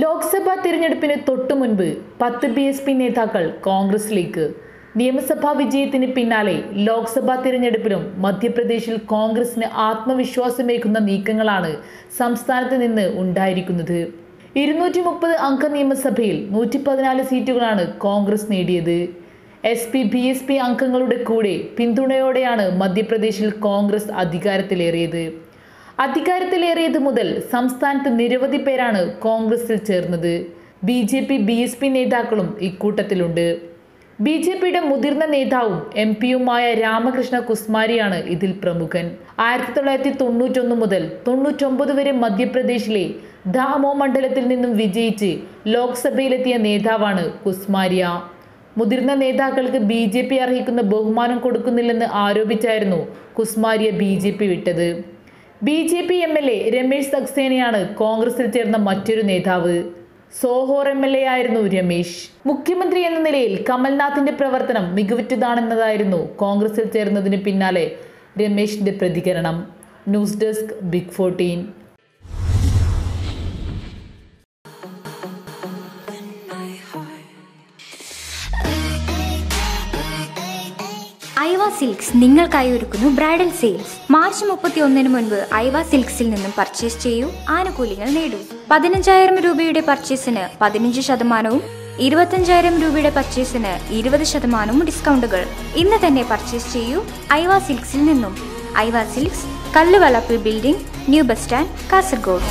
ലോക്സഭാ തിരഞ്ഞെടുപ്പിന് തൊട്ടുമുൻപ് 10 BSP നേതാക്കൾ കോൺഗ്രസിലേക്ക്. നിയമസഭാ വിജയത്തിന് പിന്നാലെ ലോക്സഭാ തിരഞ്ഞെടുപ്പിലും മധ്യപ്രദേശിൽ കോൺഗ്രസിന് ആത്മവിശ്വാസമേകുന്ന നീക്കങ്ങളാണ് സംസ്ഥാനത്ത് നിന്ന് ഉണ്ടായിരിക്കുന്നത്. 230 അംഗ നിയമസഭയിൽ 114 സീറ്റുകളാണ് കോൺഗ്രസ് നേടിയത്. SP-BSP അംഗങ്ങളുടെ കൂടെ പിന്തുണയോടെയാണ് മധ്യപ്രദേശിൽ കോൺഗ്രസ് അധികാരത്തിലേറിയത് മുതൽ സംസ്ഥാനത്ത് നിരവധി പേരാണ് കോൺഗ്രസിൽ ചേർന്നത്. BJP-BSP നേതാക്കളും ഇക്കൂട്ടത്തിലുണ്ട്. BJPയുടെ മുതിർന്ന നേതാവും MP-യുമായ രാമകൃഷ്ണ കുസ്മാരിയാണ് ഇതിൽ പ്രമുഖൻ. 1991 മുതൽ 99 വരെ മധ്യപ്രദേശിലെ ധാമോ മണ്ഡലത്തിൽ നിന്നും വിജയിച്ച് ലോക്സഭയിലെത്തിയ നേതാവാണ് കുസ്മാരിയ. മുതിർന്ന നേതാക്കൾക്ക് BJP അർഹിക്കുന്ന ബഹുമാനം കൊടുക്കുന്നില്ലെന്ന് ആരോപിച്ചായിരുന്നു കുസ്മാരിയ BJP വിട്ടത്. BJP MLA രമേശ് സക്സേനയാണ് കോൺഗ്രസിൽ ചേർന്ന മറ്റൊരു നേതാവ്. സോഹോർ MLA ആയിരുന്നു രമേശ്. മുഖ്യമന്ത്രി എന്ന നിലയിൽ കമൽനാഥിന്റെ പ്രവർത്തനം മികവുറ്റതാണെന്നതായിരുന്നു കോൺഗ്രസിൽ ചേർന്നതിന് പിന്നാലെ രമേശിന്റെ പ്രതികരണം. News desk big 14. Aiva silks നിങ്ങൾക്കായി ഒരുക്കുന്നു ബ്രൈഡൽ സെയിൽസ്. മാർച്ച് 31 മുൻപ് ഐവ സിൽക്സിൽ നിന്നും പർച്ചേസ് ചെയ്യൂ, ആനുകൂല്യങ്ങൾ നേടൂ. 15,000 രൂപയുടെ പർച്ചേസിന് 15%, 25,000 രൂപയുടെ പർച്ചേസിന് 20% ഡിസ്കൗണ്ടുകൾ. ഇന്ന് തന്നെ പർച്ചേസ് ചെയ്യൂ ഐവ സിൽക്സിൽ നിന്നും. Aiva Silks, Kalluvalappil building, new bus stand, Kasaragod.